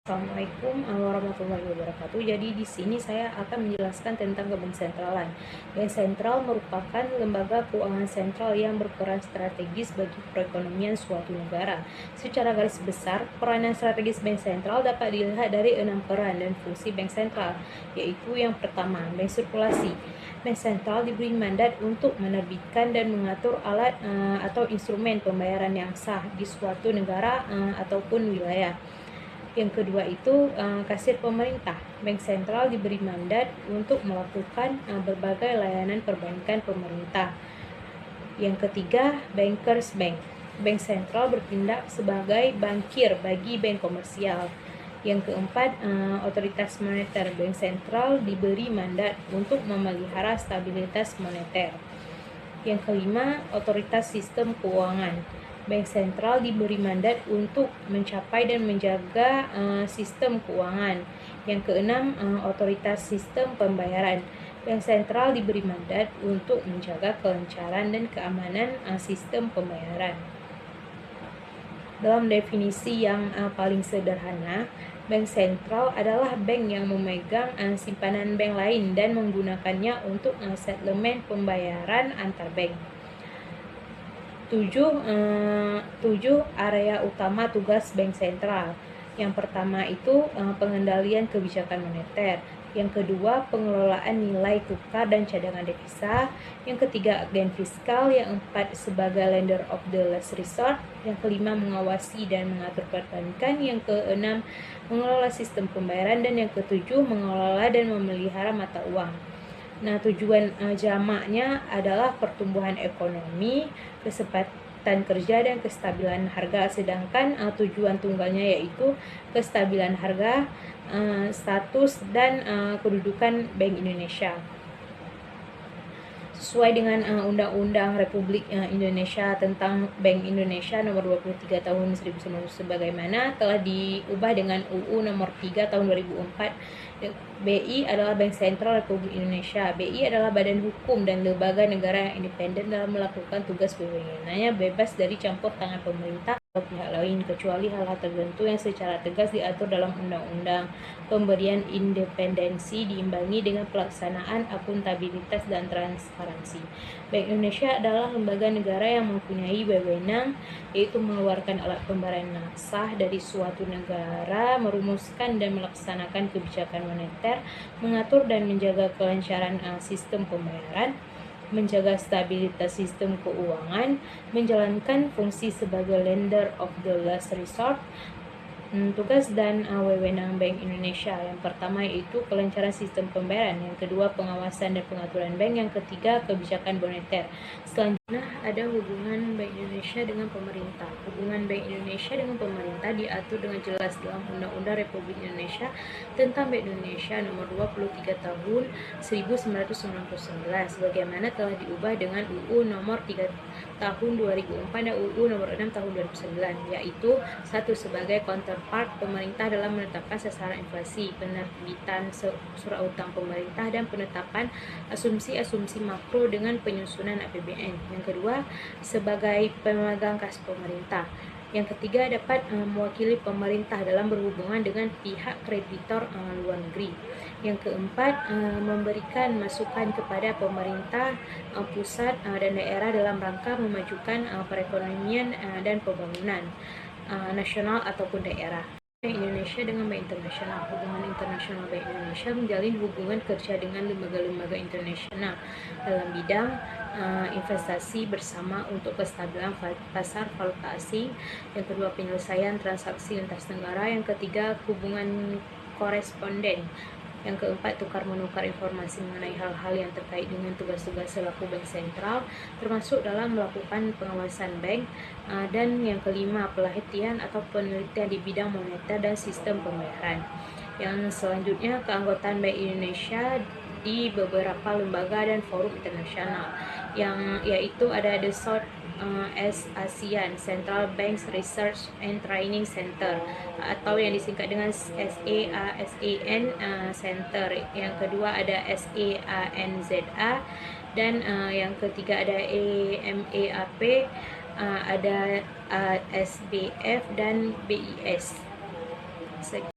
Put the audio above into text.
Assalamualaikum warahmatullahi wabarakatuh. Jadi di sini saya akan menjelaskan tentang bank sentralan. Bank sentral merupakan lembaga keuangan sentral yang berperan strategis bagi perekonomian suatu negara. Secara garis besar, peranan strategis bank sentral dapat dilihat dari 6 peran dan fungsi bank sentral, yaitu yang pertama, bank sirkulasi. Bank sentral diberi mandat untuk menerbitkan dan mengatur alat atau instrumen pembayaran yang sah di suatu negara ataupun wilayah. Yang kedua itu kasir pemerintah. Bank sentral diberi mandat untuk melakukan berbagai layanan perbankan pemerintah. Yang ketiga, bankers bank. Bank sentral bertindak sebagai bankir bagi bank komersial. Yang keempat, otoritas moneter. Bank sentral diberi mandat untuk memelihara stabilitas moneter. Yang kelima, otoritas sistem keuangan. Bank sentral diberi mandat untuk mencapai dan menjaga sistem keuangan. Yang keenam, otoritas sistem pembayaran. Bank sentral diberi mandat untuk menjaga kelancaran dan keamanan sistem pembayaran. Dalam definisi yang paling sederhana, bank sentral adalah bank yang memegang simpanan bank lain dan menggunakannya untuk settlement pembayaran antar bank. 7 area utama tugas bank sentral. Yang pertama itu pengendalian kebijakan moneter. Yang kedua, pengelolaan nilai tukar dan cadangan devisa. Yang ketiga, agen fiskal. Yang keempat, sebagai lender of the last resort. Yang kelima, mengawasi dan mengatur perbankan. Yang keenam, mengelola sistem pembayaran. Dan yang ketujuh, mengelola dan memelihara mata uang. Nah, tujuan jamaknya adalah pertumbuhan ekonomi, kesempatan kerja, dan kestabilan harga. Sedangkan tujuan tunggalnya yaitu kestabilan harga, status, dan kedudukan Bank Indonesia. Sesuai dengan Undang-Undang Republik Indonesia tentang Bank Indonesia nomor 23 tahun 1900 sebagaimana telah diubah dengan UU nomor 3 tahun 2004. BI adalah Bank Sentral Republik Indonesia. BI adalah badan hukum dan lembaga negara yang independen dalam melakukan tugas wewenangnya bebas dari campur tangan pemerintah atau pihak lain, kecuali hal-hal tertentu yang secara tegas diatur dalam undang-undang. Pemberian independensi diimbangi dengan pelaksanaan akuntabilitas dan transparansi. Bank Indonesia adalah lembaga negara yang mempunyai wewenang, yaitu mengeluarkan alat pembayaran sah dari suatu negara, merumuskan dan melaksanakan kebijakan moneter, mengatur dan menjaga kelancaran sistem pembayaran, menjaga stabilitas sistem keuangan, menjalankan fungsi sebagai lender of the last resort. Tugas dan wewenang Bank Indonesia. Yang pertama yaitu kelancaran sistem pembayaran, yang kedua pengawasan dan pengaturan bank, yang ketiga kebijakan moneter. Selanjutnya ada hubungan Bank Indonesia dengan pemerintah. Hubungan Bank Indonesia dengan pemerintah diatur dengan jelas dalam Undang-Undang Republik Indonesia tentang Bank Indonesia nomor 23 tahun 1999 sebagaimana telah diubah dengan UU nomor 3 tahun 2004 dan UU nomor 6 tahun 2009, yaitu satu, sebagai counterpart pemerintah dalam menetapkan sasaran inflasi, penerbitan surat utang pemerintah, dan penetapan asumsi-asumsi makro dengan penyusunan APBN. Yang kedua, sebagai pemegang kas pemerintah. Yang ketiga, dapat mewakili pemerintah dalam berhubungan dengan pihak kreditor luar negeri. Yang keempat, memberikan masukan kepada pemerintah pusat dan daerah dalam rangka memajukan perekonomian dan pembangunan nasional ataupun daerah. Bank Indonesia dengan Bank Internasional. Hubungan internasional Bank Indonesia menjalin hubungan kerja dengan lembaga-lembaga internasional dalam bidang investasi bersama untuk kestabilan pasar valuta asing. Yang kedua, penyelesaian transaksi lintas negara. Yang ketiga, hubungan koresponden. Yang keempat, tukar-menukar informasi mengenai hal-hal yang terkait dengan tugas-tugas selaku bank sentral, termasuk dalam melakukan pengawasan bank. Dan yang kelima, pelatihan atau penelitian di bidang moneter dan sistem pembayaran. Yang selanjutnya, keanggotaan Bank Indonesia di beberapa lembaga dan forum internasional, yang yaitu ada The South East Asian Central Banks Research and Training Center atau yang disingkat dengan SEASAN Center. Yang kedua ada SEANZA, dan yang ketiga ada EMEAP, ada SBF dan BIS.